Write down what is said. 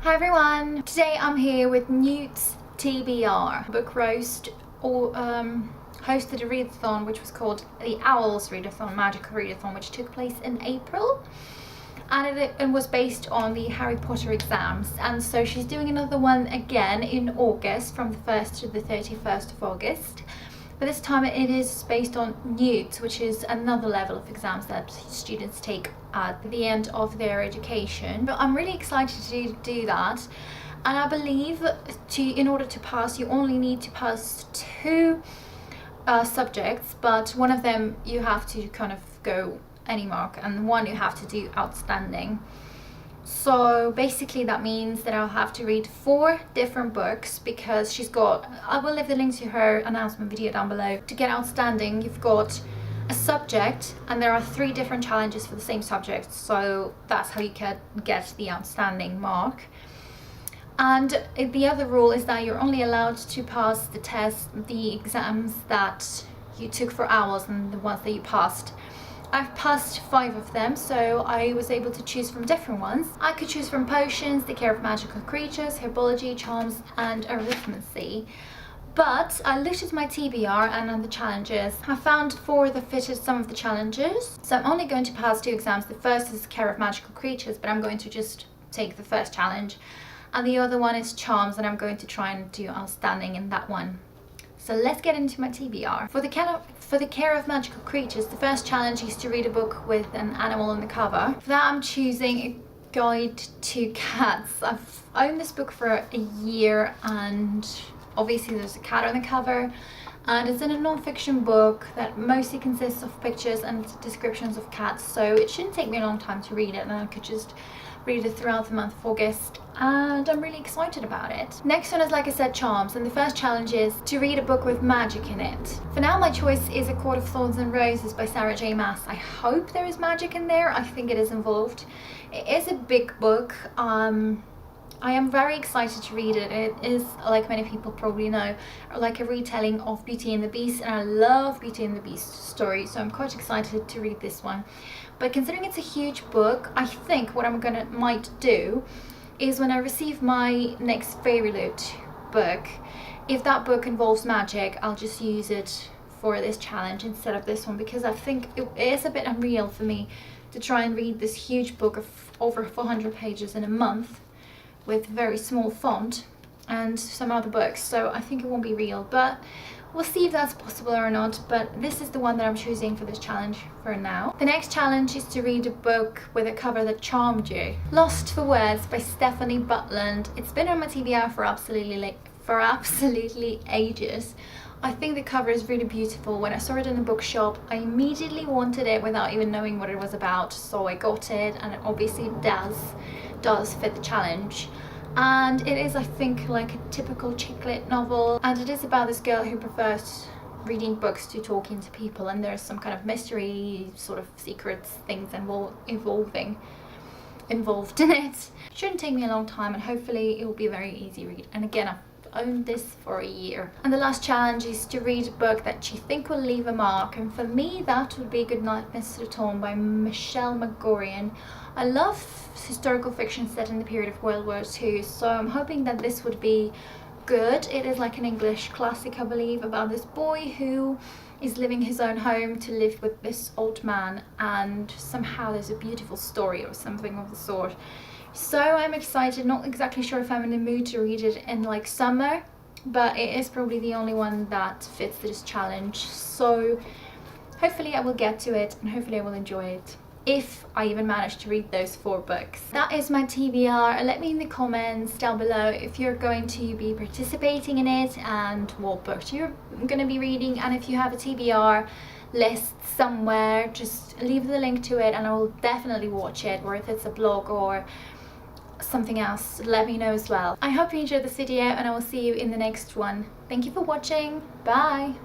Hi everyone! Today I'm here with N.E.W.T.s TBR book roast, or hosted a readathon which was called the Owls Readathon, Magical Readathon, which took place in April, and it was based on the Harry Potter exams. And so she's doing another one again in August, from the 1st to the 31st of August. But this time it is based on N.E.W.T.s, which is another level of exams that students take at the end of their education. But I'm really excited to do that, and I believe in order to pass you only need to pass two subjects, but one of them you have to kind of go any mark, and one you have to do outstanding. So basically that means that I'll have to read 4 different books, because she's got, I will leave the link to her announcement video down below. To get outstanding, you've got a subject, and there are 3 different challenges for the same subject, so that's how you can get the outstanding mark. And the other rule is that you're only allowed to pass the exams that you took for Owls and the ones that you passed. I've passed 5 of them, so I was able to choose from different ones. I could choose from potions, the care of magical creatures, herbology, charms, and arithmancy. But I looked at my TBR and on the challenges. I found 4 that fitted some of the challenges. So I'm only going to pass 2 exams. The first is care of magical creatures, but I'm going to just take the first challenge. And the other one is charms, and I'm going to try and do outstanding in that one. So let's get into my TBR. For the care of magical creatures, the first challenge is to read a book with an animal on the cover. For that I'm choosing a guide to cats. I've owned this book for a year, and obviously there's a cat on the cover, and it's in a non-fiction book that mostly consists of pictures and descriptions of cats, so it shouldn't take me a long time to read it, and I could just read it throughout the month of August, and I'm really excited about it. Next one is, like I said, charms, and the first challenge is to read a book with magic in it. For now my choice is A Court of Thorns and Roses by Sarah J Maas. I hope there is magic in there. I think it is involved. It is a big book. I am very excited to read it. It is, like many people probably know, like a retelling of Beauty and the Beast, and I love Beauty and the Beast stories, so I'm quite excited to read this one. But considering it's a huge book, I think what might do is, when I receive my next Fairy Loot book, if that book involves magic, I'll just use it for this challenge instead of this one, because I think it is a bit unreal for me to try and read this huge book of over 400 pages in a month with very small font and some other books, so I think it won't be real, but we'll see if that's possible or not. But this is the one that I'm choosing for this challenge for now. The next challenge is to read a book with a cover that charmed you. Lost for Words by Stephanie Butland. It's been on my TBR for absolutely ages. I think the cover is really beautiful. When I saw it in the bookshop, I immediately wanted it without even knowing what it was about, so I got it, and it obviously does fit the challenge. And it is, I think, like a typical chick lit novel, and it is about this girl who prefers reading books to talking to people, and there's some kind of mystery, sort of secrets, things involved in it. Shouldn't take me a long time, and hopefully it will be a very easy read. And again, I've owned this for a year. And the last challenge is to read a book that you think will leave a mark, and for me that would be Goodnight Mr. Tom by Michelle McGorian. I love historical fiction set in the period of World War II, so I'm hoping that this would be good. It is like an English classic, I believe, about this boy who is living his own home to live with this old man, and somehow there's a beautiful story or something of the sort. So I'm excited. Not exactly sure if I'm in the mood to read it in like summer, but it is probably the only one that fits this challenge, so hopefully I will get to it, and hopefully I will enjoy it, if I even manage to read those 4 books. That is my TBR. Let me in the comments down below if you're going to be participating in it and what books you're going to be reading, and if you have a TBR list somewhere, just leave the link to it and I will definitely watch it, or if it's a blog or something else, let me know as well. I hope you enjoyed this video, and I will see you in the next one. Thank you for watching. Bye!